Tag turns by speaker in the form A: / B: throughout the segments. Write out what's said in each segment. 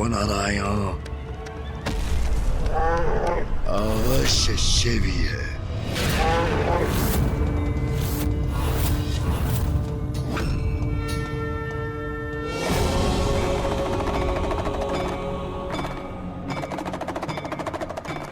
A: कौन आ रहा है यहाँ? अवश्य शिव ही है।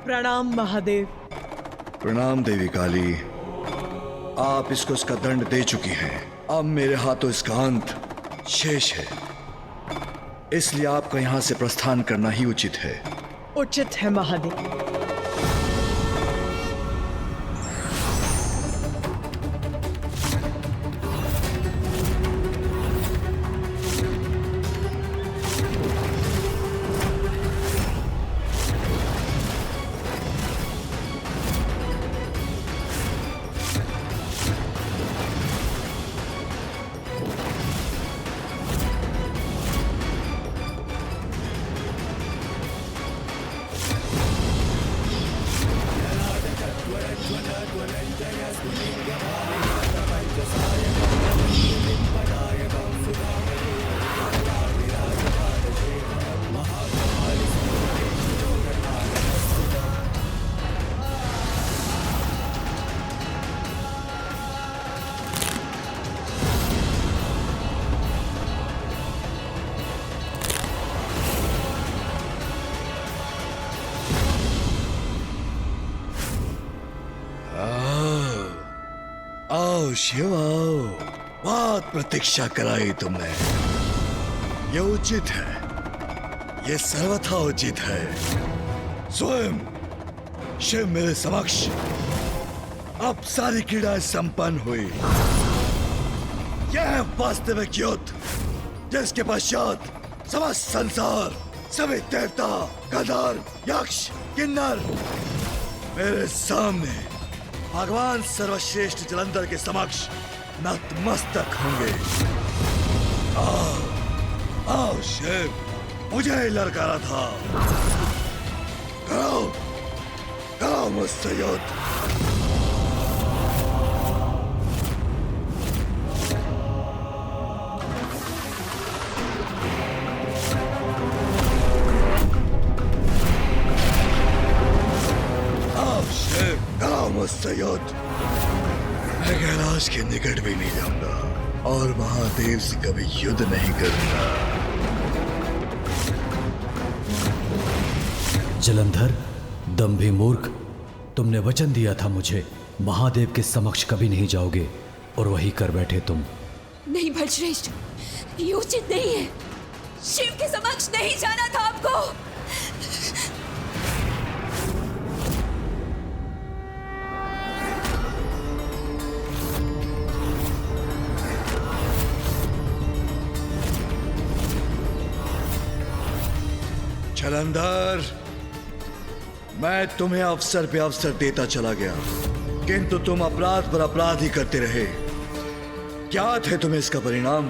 B: प्रणाम महादेव।
A: प्रणाम देवी काली। आप इसको इसका दंड दे चुकी हैं। अब मेरे हाथों इसका अंत शेष है, इसलिए आपका यहां से प्रस्थान करना ही उचित है।
B: उचित है महादेव।
A: आओ शिव आओ, बहुत प्रतीक्षा कराई तुमने। ये उचित है, ये सर्वथा उचित है। स्वयं शिव मेरे समक्ष। अब सारी क्रीड़ा संपन्न हुई। यह है वास्तविक युद्ध, जिसके पश्चात समस्त संसार, सभी देवता, गंधर्व, यक्ष, किन्नर मेरे सामने भगवान सर्वश्रेष्ठ जलंधर के समक्ष नतमस्तक होंगे। आओ आओ शिव, मुझे ही ललकारा था। करो करो मुझसे युद्ध। मुझसे युद्ध। मैं कैलाश के निकट भी नहीं जाऊंगा और महादेव से कभी युद्ध नहीं करूंगा।
C: जलंधर, दंभी मूर्ख, तुमने वचन दिया था मुझे, महादेव के समक्ष कभी नहीं जाओगे और वही कर बैठे तुम।
D: नहीं भटश्रेष्ठ, ये उचित नहीं है। शिव के समक्ष नहीं जाना था आपको।
A: जलंधर, मैं तुम्हें अवसर पे अवसर देता चला गया, किंतु तुम अपराध पर अपराध ही करते रहे। क्या थे तुम्हें इसका परिणाम?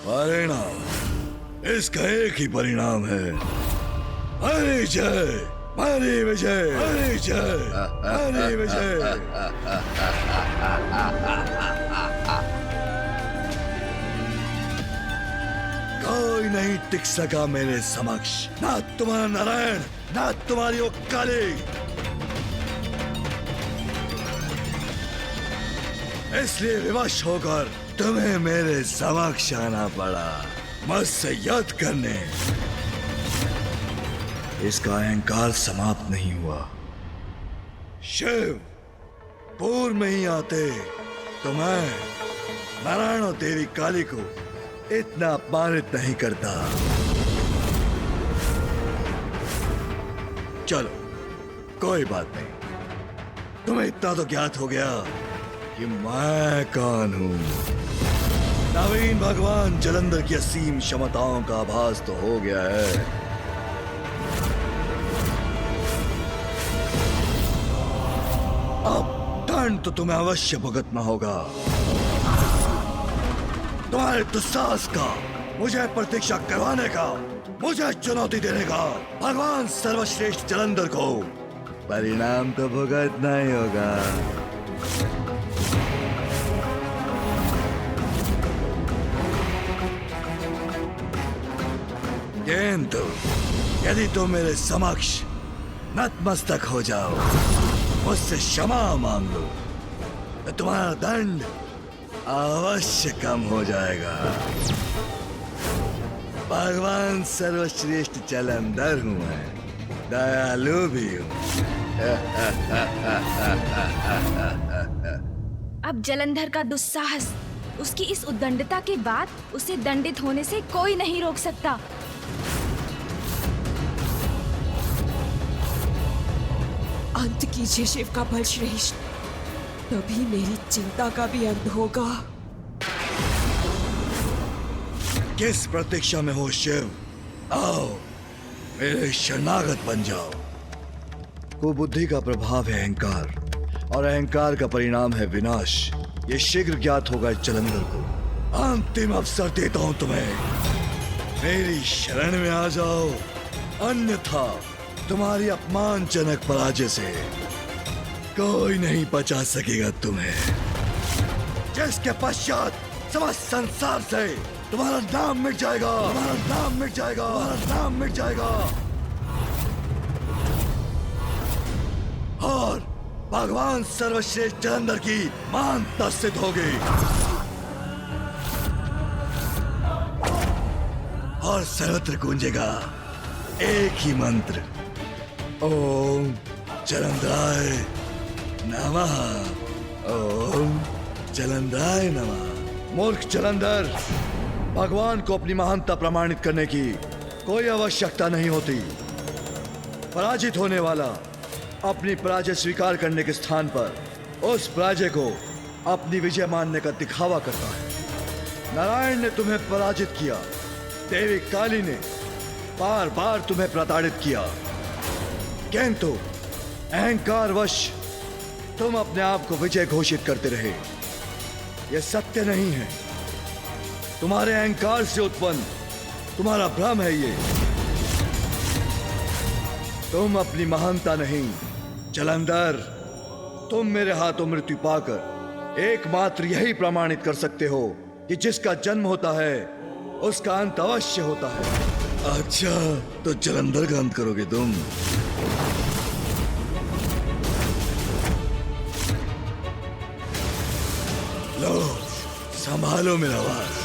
A: परिणाम इसका एक ही परिणाम है, हरि जय, हरि विजय, हरि जय, हरि विजय। कोई नहीं टिक सका मेरे समक्ष, ना तुम्हारा नारायण, ना तुम्हारी वो काली। इसलिए विवश होकर तुम्हें मेरे समक्ष आना पड़ा, मुझसे युद्ध करने। इसका अहंकार समाप्त नहीं हुआ। शिव पूर्व में ही आते तो मैं नारायण और देवी काली को इतना अपमानित नहीं करता। चलो कोई बात नहीं, तुम्हें इतना तो ज्ञात हो गया कि मैं कौन हूं। नवीन भगवान जलंधर की असीम क्षमताओं का आभास तो हो गया है। अब दंड तो तुम्हें अवश्य भुगतना होगा। तुम्हारे दुस्साहस का, मुझे प्रतीक्षा करवाने का, मुझे चुनौती देने का भगवान सर्वश्रेष्ठ जलंधर को परिणाम तो भुगतना ही होगा। किंतु यदि तुम मेरे समक्ष नतमस्तक हो जाओ, मुझसे क्षमा मांग लो, तो तुम्हारा दंड अवश्य कम हो जाएगा। भगवान सर्वश्रेष्ठ जलंधर हूं मैं, दयालु भी हूं।
E: अब जलंधर का दुस्साहस, उसकी इस उद्दंडता के बाद उसे दंडित होने से कोई नहीं रोक सकता।
D: अंत कीजिए शिव का बल श्रेष्ठ, तभी मेरी चिंता का भी अंत होगा।
A: किस प्रतीक्षा में हो शिव? आओ मेरे शरणागत बन जाओ। कुबुद्धि का प्रभाव है अहंकार, और अहंकार का परिणाम है विनाश। ये शीघ्र ज्ञात होगा इस जलंधर को। अंतिम अवसर देता हूं तुम्हें, मेरी शरण में आ जाओ, अन्यथा तुम्हारी अपमानजनक पराजय से कोई नहीं बचा सकेगा तुम्हें, जिसके पश्चात समस्त संसार से तुम्हारा नाम मिट जाएगा, तुम्हारा नाम मिट जाएगा, तुम्हारा नाम मिट जाएगा, और भगवान सर्वश्रेष्ठ जलंधर की महानता सिद्ध होगी। और सर्वत्र गूंजेगा एक ही मंत्र, ओम जलंधराय नमः, ओम जलंधराय नमः। मूर्ख जलंधर, भगवान को अपनी महानता प्रमाणित करने की कोई आवश्यकता नहीं होती। पराजित होने वाला अपनी पराजय स्वीकार करने के स्थान पर उस पराजय को अपनी विजय मानने का दिखावा करता है। नारायण ने तुम्हें पराजित किया, देवी काली ने बार बार तुम्हें प्रताड़ित किया, किंतु अहंकारवश तुम अपने आप को विजय घोषित करते रहे। यह सत्य नहीं है, तुम्हारे अहंकार से उत्पन्न तुम्हारा भ्रम है ये। तुम अपनी महानता नहीं जलंधर, तुम मेरे हाथों मृत्यु पाकर एकमात्र यही प्रमाणित कर सकते हो कि जिसका जन्म होता है उसका अंत अवश्य होता है। अच्छा, तो जलंधर का अंत करोगे तुम? लो, संभालो मेरा आवाज।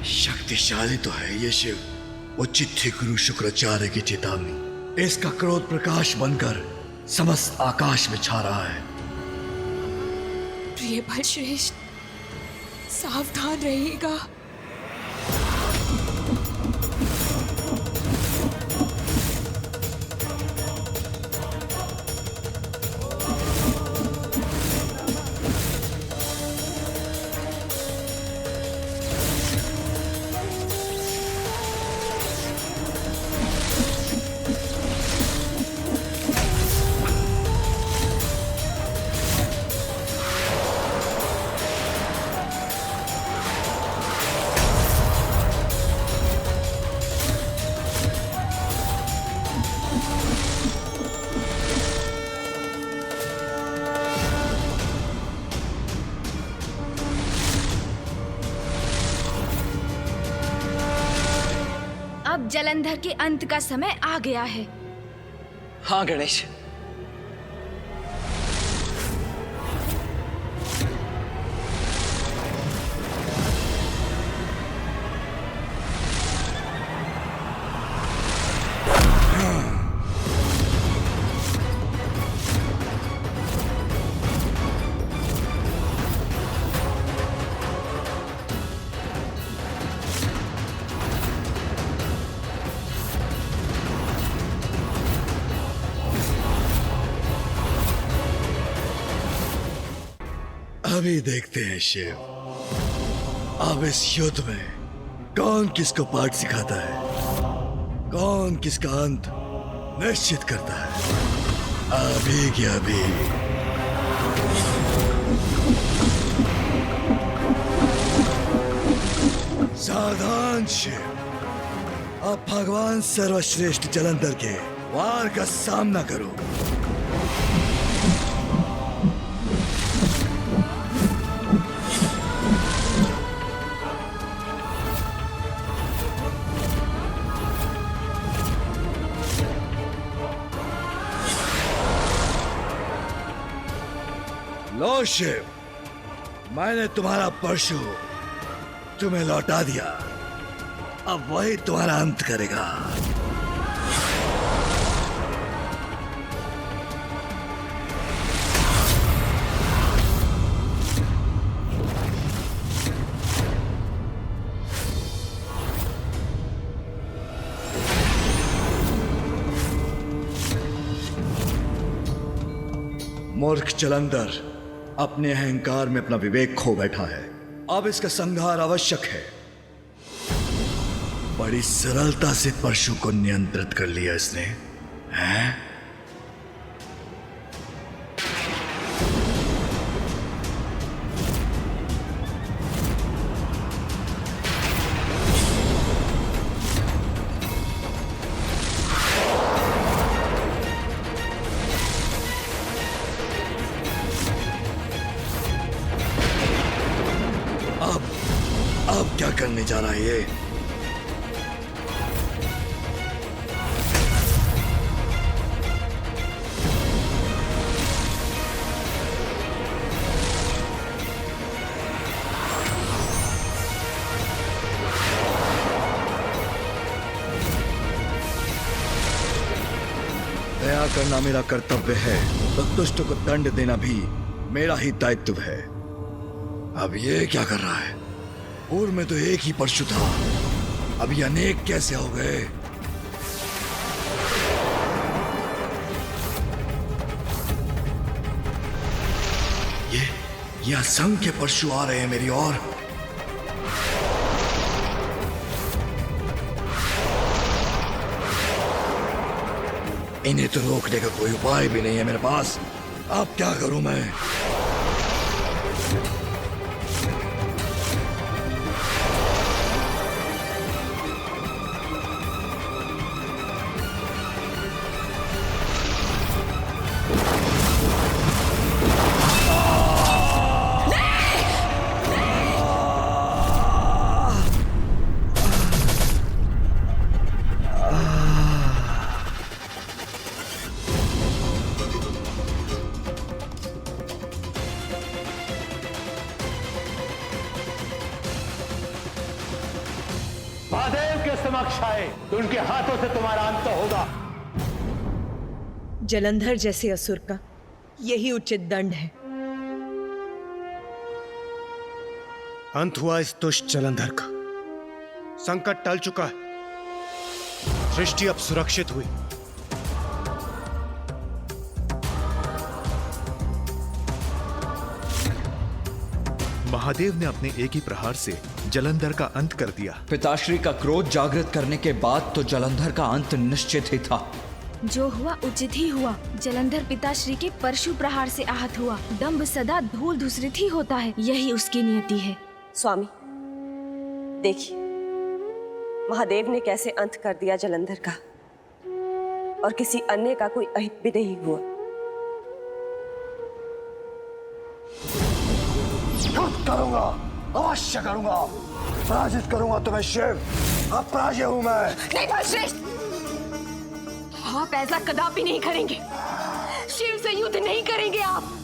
A: शक्तिशाली तो है ये शिव, वो चिट्ठी गुरु शुक्राचार्य की चेतावनी, इसका क्रोध प्रकाश बनकर समस्त आकाश में छा रहा है।
D: प्रिय बल श्रेष्ठ, सावधान रहिएगा।
E: जलंधर के अंत का समय आ गया है।
F: हाँ गणेश।
A: अभी देखते हैं शिव, अब इस युद्ध में कौन किसको पाठ सिखाता है, कौन किसका अंत निश्चित करता है। अभी क्या अभी। सावधान शिव, अब भगवान सर्वश्रेष्ठ जलंधर के वार का सामना करो। लो शिव, मैंने तुम्हारा परशु तुम्हें लौटा दिया, अब वही तुम्हारा अंत करेगा। मूर्ख जलंधर अपने अहंकार में अपना विवेक खो बैठा है। अब इसका संहार आवश्यक है। बड़ी सरलता से परशु को नियंत्रित कर लिया इसने, हैं? अब क्या करने जा रहा है ये? दया करना मेरा कर्तव्य है, तो दुष्ट को दंड देना भी मेरा ही दायित्व है। अब ये क्या कर रहा है? पूर्व में तो एक ही परशु था, अभी अनेक कैसे हो गए? ये असंख्य परशु आ रहे हैं मेरी ओर। इन्हें तो रोकने का कोई उपाय भी नहीं है मेरे पास। अब क्या करूं मैं?
G: महादेव के समक्ष आए तो उनके हाथों से तुम्हारा अंत होगा।
B: जलंधर जैसे असुर का यही उचित दंड है।
H: अंत हुआ इस दुष्ट जलंधर का। संकट टल चुका है, सृष्टि अब सुरक्षित हुई।
I: महादेव ने अपने एक ही प्रहार से जलंधर का अंत कर दिया।
F: पिताश्री का क्रोध जागृत करने के बाद तो जलंधर का अंत निश्चित ही था।
E: जो हुआ उचित ही हुआ। जलंधर पिताश्री के परशु प्रहार से आहत हुआ। दंभ सदा धूल धूसरित ही होता है, यही उसकी नियति है।
J: स्वामी देखिए, महादेव ने कैसे अंत कर दिया जलंधर का, और किसी अन्य का कोई अहित भी नहीं हुआ।
G: युद्ध करूंगा
A: अवश्य करूंगा, पराजित करूंगा तुम्हें शिव। अपराजय हूं मैं।
D: नहीं बलश्रेष्ठ, आप ऐसा कदापि नहीं करेंगे। शिव से युद्ध नहीं करेंगे आप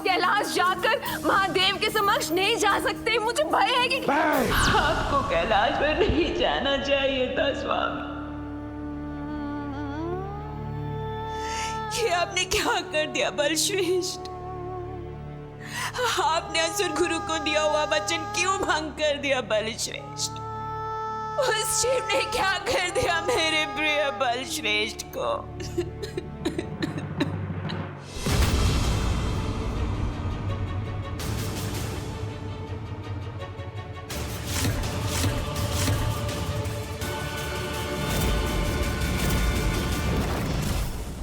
D: कैलाश जाकर महादेव के समक्ष नहीं जा सकते। मुझे भय है कि
B: आपको कैलाश पर नहीं जाना चाहिए था स्वामी।
D: ये आपने क्या कर दिया बलश्रेष्ठ? आपने असुर गुरु को दिया हुआ वचन क्यों भंग कर दिया बलश्रेष्ठ? उस शिव ने क्या कर दिया मेरे प्रिय बलश्रेष्ठ को?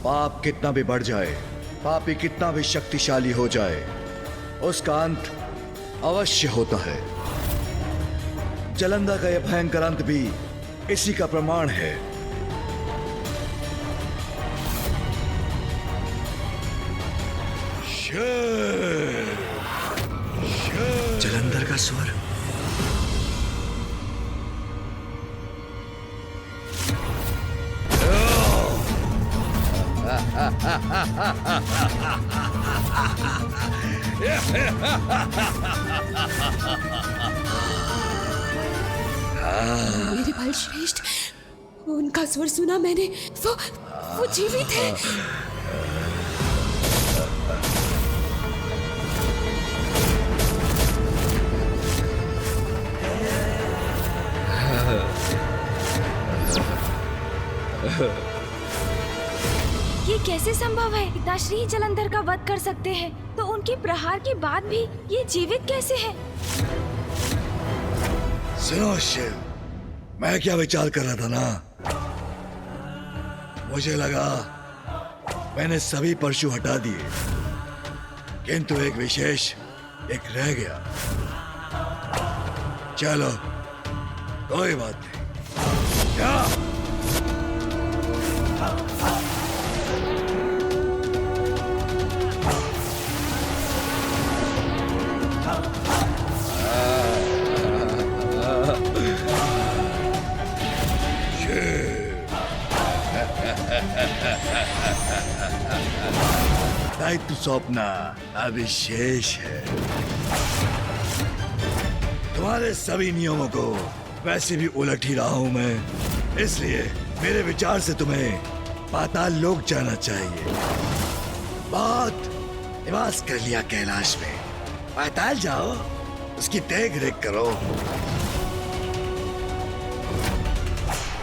A: पाप कितना भी बढ़ जाए, पापी कितना भी शक्तिशाली हो जाए, उसका अंत अवश्य होता है। जलंधर का यह भयंकर अंत भी इसी का प्रमाण है। जलंधर का स्वर।
D: मेरे बलश्रेष्ठ, उनका स्वर सुना मैंने। वो जीवित है।
E: ये कैसे संभव है? पिताश्री जलंधर का वध कर सकते हैं, तो उनके प्रहार के बाद भी ये जीवित कैसे है?
A: सुनो शिव, मैं क्या विचार कर रहा था ना, मुझे लगा मैंने सभी परशु हटा दिए, किंतु एक विशेष एक रह गया। चलो कोई बात नहीं। क्या दायित्व सौंपना अविशेष है। तुम्हारे सभी नियमों को वैसे भी उलट ही रहा हूं मैं, इसलिए मेरे विचार से तुम्हें पाताल लोक जाना चाहिए। बहुत निवास कर लिया कैलाश में, पाताल जाओ, उसकी देख रेख करो।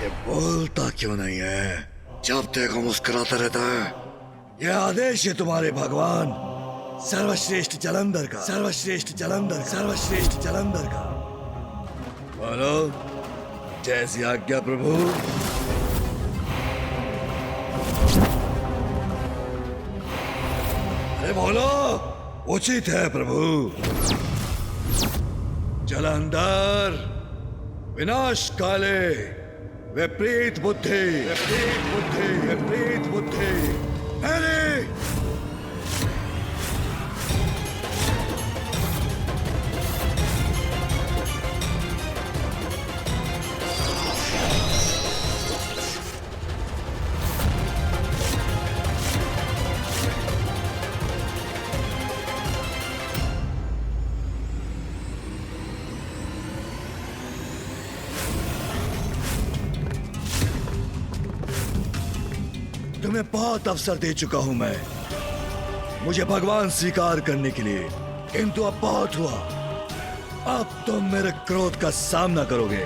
A: ये बोलता क्यों नहीं है? जब देखो मुस्कुराता रहता है। यह आदेश है तुम्हारे भगवान सर्वश्रेष्ठ जलंधर का, सर्वश्रेष्ठ जलंधर, सर्वश्रेष्ठ जलंधर का। बोलो, जैसी आज्ञा प्रभु। अरे बोलो, उचित है प्रभु। जलंधर, विनाश काले विपरीत बुद्धि, विपरीत बुद्धि, विपरीत बुद्धि मेरी। तुम्हें बहुत अवसर दे चुका हूं मैं, मुझे भगवान स्वीकार करने के लिए, किंतु अब बहुत हुआ। अब तुम मेरे क्रोध का सामना करोगे।